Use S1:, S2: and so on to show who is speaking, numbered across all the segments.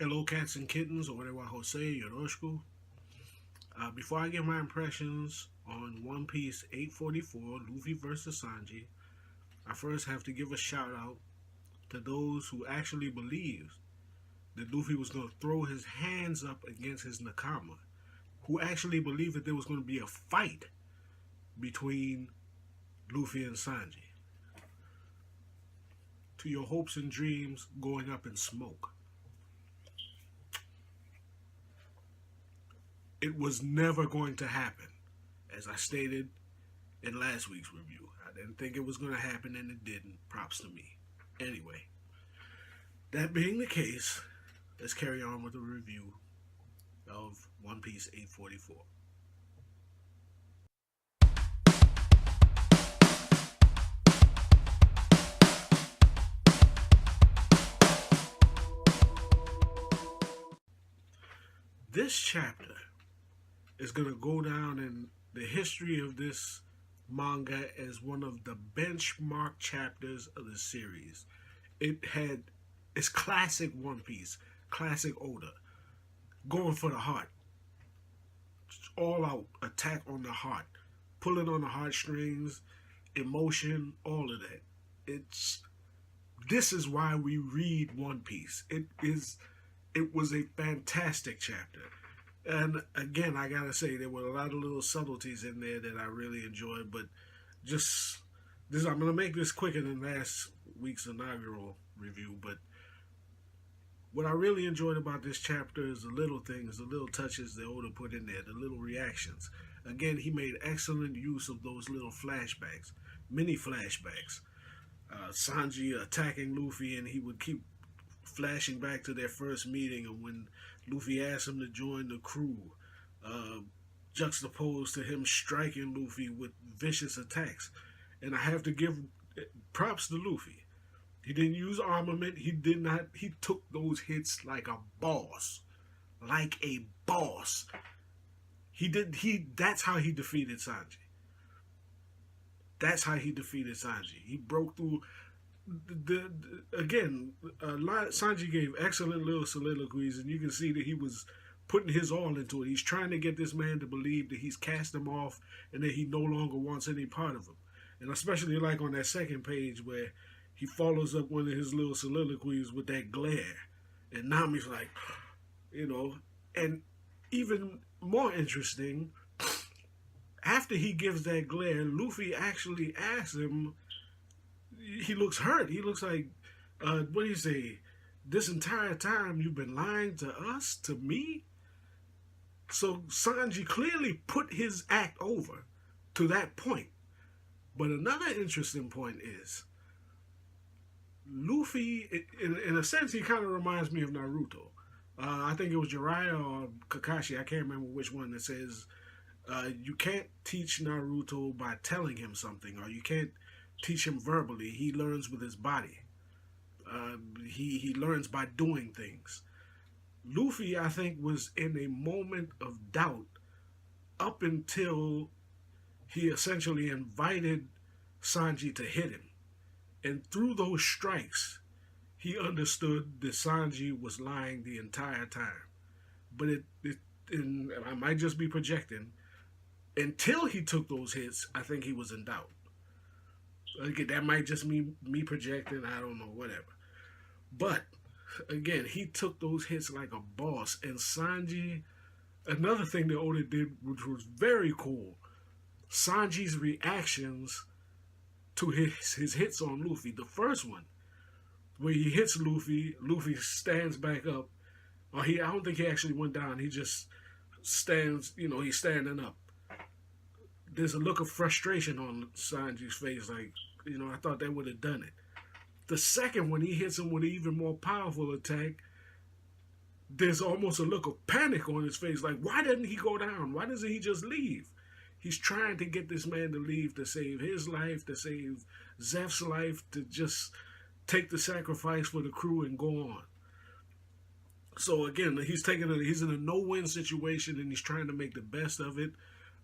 S1: Hello, cats and kittens, or whatever Jose Yoroshiku. Before I give my impressions on One Piece 844, Luffy versus Sanji, I first have to give a shout out to those who actually believed that Luffy was going to throw his hands up against his Nakama, who actually believed that there was going to be a fight between Luffy and Sanji. To your hopes and dreams going up in smoke. It was never going to happen, as I stated in last week's review. I didn't think it was going to happen, and it didn't. Props to me. Anyway, that being the case, let's carry on with the review of One Piece 844. This chapter is going to go down in the history of this manga as one of the benchmark chapters of the series. It's classic One Piece, classic Oda, going for the heart, all out attack on the heart, pulling on the heartstrings, emotion, all of that. This is why we read One Piece. It was a fantastic chapter. And again, I gotta say, there were a lot of little subtleties in there that I really enjoyed, but I'm gonna make this quicker than last week's inaugural review, but what I really enjoyed about this chapter is the little things, the little touches that Oda put in there, the little reactions. Again, he made excellent use of those little flashbacks, mini flashbacks. Sanji attacking Luffy, and he would keep flashing back to their first meeting, and when Luffy asked him to join the crew, juxtaposed to him striking Luffy with vicious attacks. And I have to give props to Luffy. He didn't use armament. He took those hits like a boss. Like a boss. That's how he defeated Sanji. That's how he defeated Sanji. He broke through. Sanji gave excellent little soliloquies, and you can see that he was putting his all into it. He's trying to get this man to believe that he's cast him off and that he no longer wants any part of him. And especially like on that second page where he follows up one of his little soliloquies with that glare. And Nami's like, and even more interesting, after he gives that glare, Luffy actually asks him, he looks hurt. He looks like, what do you say? This entire time you've been lying to us, to me? So Sanji clearly put his act over to that point. But another interesting point is, Luffy, in a sense, he kind of reminds me of Naruto. I think it was Jiraiya or Kakashi, I can't remember which one, that says, you can't teach Naruto by telling him something, or you can't teach him verbally. He learns with his body. He learns by doing things. Luffy, I think, was in a moment of doubt up until he essentially invited Sanji to hit him. And through those strikes, he understood that Sanji was lying the entire time. But and I might just be projecting, until he took those hits, I think he was in doubt. Okay, that might just be me projecting, I don't know, whatever. But, again, he took those hits like a boss. And Sanji, another thing that Oda did, which was very cool, Sanji's reactions to his hits on Luffy. The first one, where he hits Luffy, Luffy stands back up. Or I don't think he actually went down, he just stands, he's standing up. There's a look of frustration on Sanji's face, like, I thought that would have done it. The second one, he hits him with an even more powerful attack. There's almost a look of panic on his face, like, why didn't he go down? Why doesn't he just leave? He's trying to get this man to leave, to save his life, to save Zeph's life, to just take the sacrifice for the crew and go on. So again, he's in a no-win situation, and he's trying to make the best of it.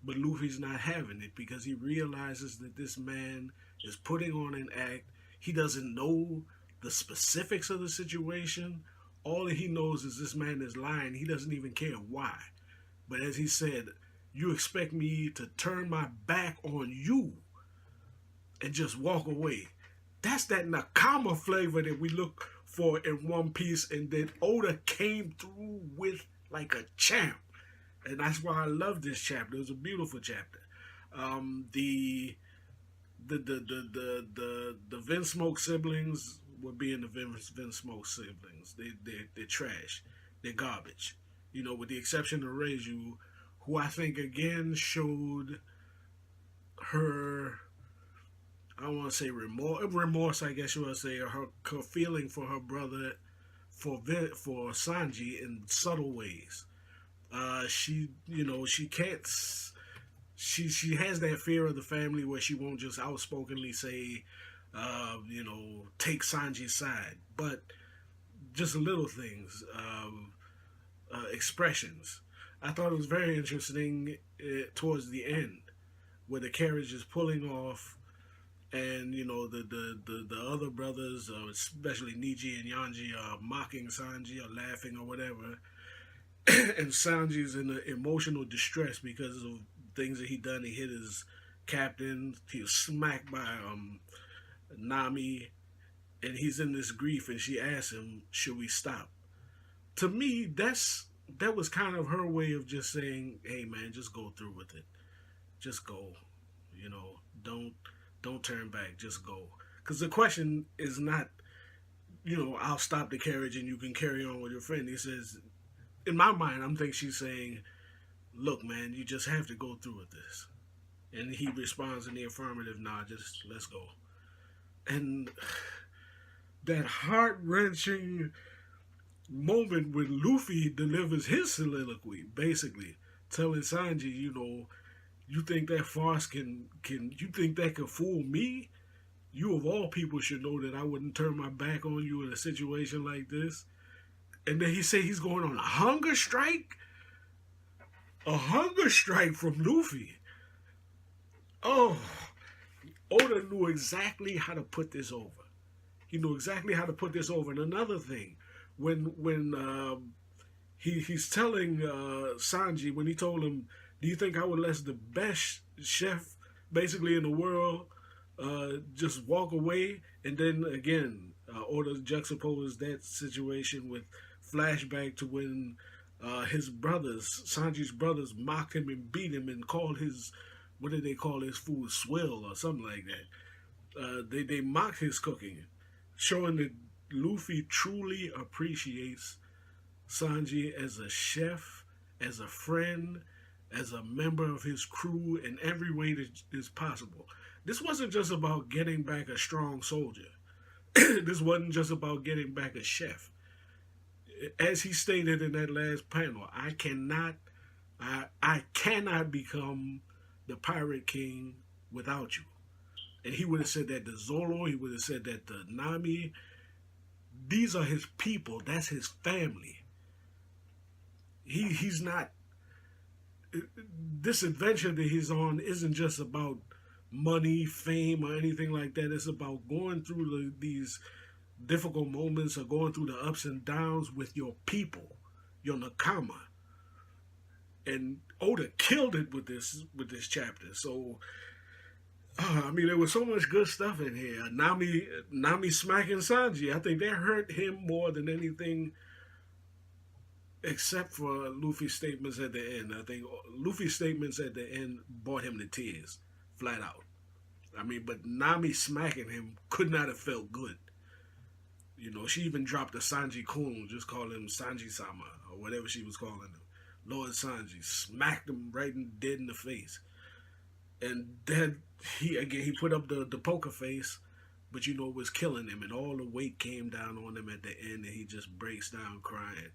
S1: But Luffy's not having it because he realizes that this man is putting on an act. He doesn't know the specifics of the situation. all that he knows is this man is lying. He doesn't even care why. But as he said, you expect me to turn my back on you and just walk away. That's that Nakama flavor that we look for in One Piece, and that Oda came through with like a champ. And that's why I love this chapter. It was a beautiful chapter. The Vince Smoke siblings were being the Vince Smoke siblings. They're trash. They're garbage. You know, with the exception of Reiju, who I think again showed her, I don't want to say remorse, I guess you would say, or her feeling for her brother, for Sanji in subtle ways. She, you know, she can't. She has that fear of the family where she won't just outspokenly say, you know, take Sanji's side, but just little things, expressions. I thought it was very interesting towards the end, where the carriage is pulling off, and you know the other brothers, especially Niji and Yanji, are mocking Sanji or laughing or whatever, and Sanji's in an emotional distress because of things that he done. He hit his captain. He was smacked by Nami, and he's in this grief. And she asks him, "Should we stop?" To me, that was kind of her way of just saying, "Hey, man, just go through with it. Just go. You know, don't turn back. Just go." Because the question is not, you know, I'll stop the carriage and you can carry on with your friend. He says, in my mind, I'm thinking she's saying, look, man, you just have to go through with this. And he responds in the affirmative, nah, just let's go. And that heart-wrenching moment when Luffy delivers his soliloquy, basically telling Sanji, you know, you think that farce can you think that could fool me? You of all people should know that I wouldn't turn my back on you in a situation like this. And then he say he's going on a hunger strike? A hunger strike from Luffy. Oh, Oda knew exactly how to put this over. He knew exactly how to put this over. And another thing, when he's telling Sanji, when he told him, do you think I would let the best chef basically in the world just walk away? And then again, Oda juxtaposed that situation with flashback to when his brothers, Sanji's brothers, mocked him and beat him and called his, what did they call his food, swill or something like that. They mocked his cooking, showing that Luffy truly appreciates Sanji as a chef, as a friend, as a member of his crew in every way that is possible. This wasn't just about getting back a strong soldier. This wasn't just about getting back a chef. As he stated in that last panel, I cannot become the Pirate King without you. And he would have said that to Zoro. He would have said that to Nami. These are his people. That's his family. He's not. This adventure that he's on isn't just about money, fame, or anything like that. It's about going through these difficult moments or going through the ups and downs with your people, your Nakama. And Oda killed it with this chapter. So, I mean, there was so much good stuff in here. Nami smacking Sanji. I think that hurt him more than anything, except for Luffy's statements at the end. I think Luffy's statements at the end brought him to tears, flat out. I mean, but Nami smacking him could not have felt good. You know, she even dropped a Sanji-kun, just called him Sanji-sama, or whatever she was calling him. Lord Sanji smacked him right dead in the face. And then he put up the poker face, but you know, it was killing him, and all the weight came down on him at the end, and he just breaks down crying.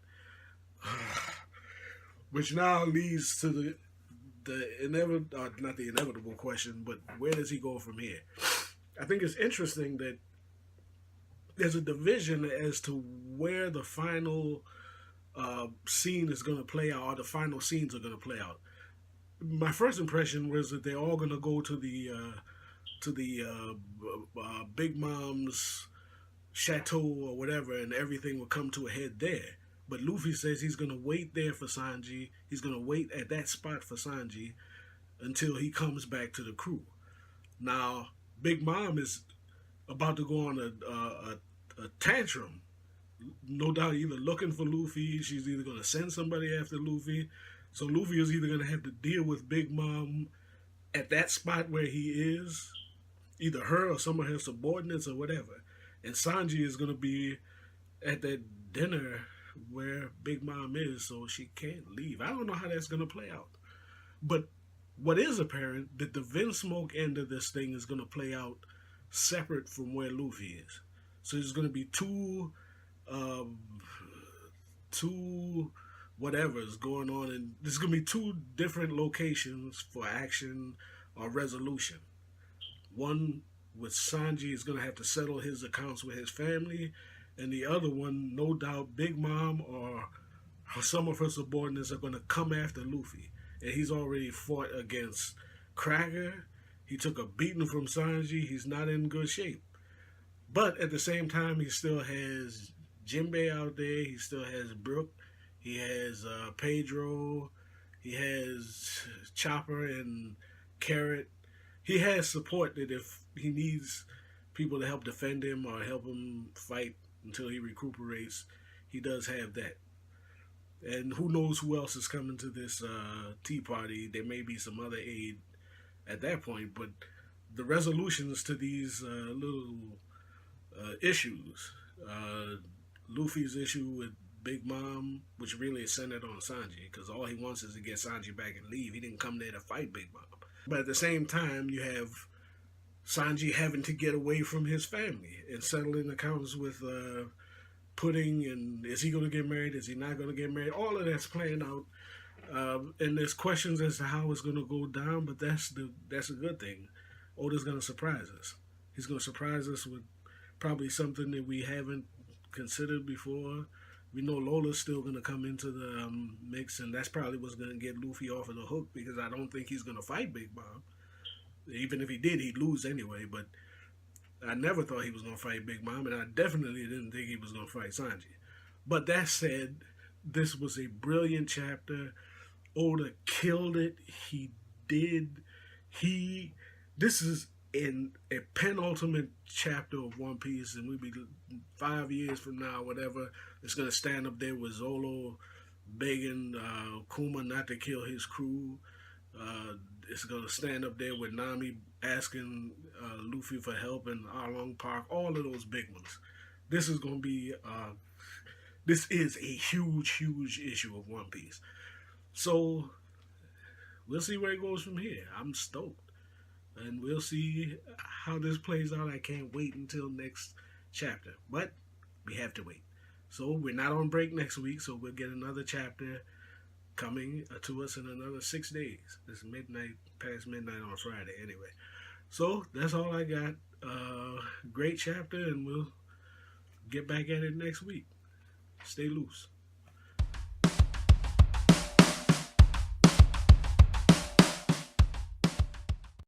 S1: Which now leads to the inevitable, not the inevitable question, but where does he go from here? I think it's interesting that there's a division as to where the final scene is going to play out, or the final scenes are going to play out. My first impression was that they're all going to go to the Big Mom's chateau or whatever, and everything will come to a head there. But Luffy says he's gonna wait there for Sanji. He's gonna wait at that spot for Sanji until he comes back to the crew. Now, Big Mom is about to go on a tantrum. No doubt, either looking for Luffy. She's either gonna send somebody after Luffy. So Luffy is either gonna have to deal with Big Mom at that spot where he is, either her or some of her subordinates or whatever. And Sanji is gonna be at that dinner where Big Mom is, so she can't leave. I don't know how that's gonna play out. But what is apparent that the Vinsmoke end of this thing is gonna play out separate from where Luffy is. So there's gonna be um, two whatever's going on, and there's gonna be two different locations for action or resolution. One with Sanji is gonna have to settle his accounts with his family, and the other one, no doubt, Big Mom or some of her subordinates are gonna come after Luffy, and he's already fought against Cracker. He took a beating from Sanji. He's not in good shape, but at the same time, he still has Jinbei out there. He still has Brook. He has Pedro. He has Chopper and Carrot. He has support that if he needs people to help defend him or help him fight until he recuperates, he does have that. And who knows who else is coming to this tea party. There may be some other aid at that point, but the resolutions to these little issues, Luffy's issue with Big Mom, which really is centered on Sanji, because all he wants is to get Sanji back and leave. He didn't come there to fight Big Mom. But at the same time, you have Sanji having to get away from his family and settling accounts with Pudding, and is he going to get married? Is he not going to get married? All of that's playing out, and there's questions as to how it's going to go down. But that's a good thing. Oda's going to surprise us. He's going to surprise us with probably something that we haven't considered before. We know Lola's still going to come into the mix, and that's probably what's going to get Luffy off of the hook, because I don't think he's going to fight Big Mom. Even if he did, he'd lose anyway. But I never thought he was going to fight Big Mom, and I definitely didn't think he was going to fight Sanji. But that said, this was a brilliant chapter. Oda killed it. He did. This is in a penultimate chapter of One Piece, and we'll be 5 years from now, whatever, it's going to stand up there with Zolo begging Kuma not to kill his crew. It's going to stand up there with Nami asking Luffy for help in Arlong Park, all of those big ones. This is going to be, this is a huge, huge issue of One Piece. So, we'll see where it goes from here. I'm stoked. And we'll see how this plays out. I can't wait until next chapter. But we have to wait. So we're not on break next week, so we'll get another chapter coming to us in another 6 days. It's midnight, past midnight on Friday anyway. So that's all I got. Great chapter, and we'll get back at it next week. Stay loose.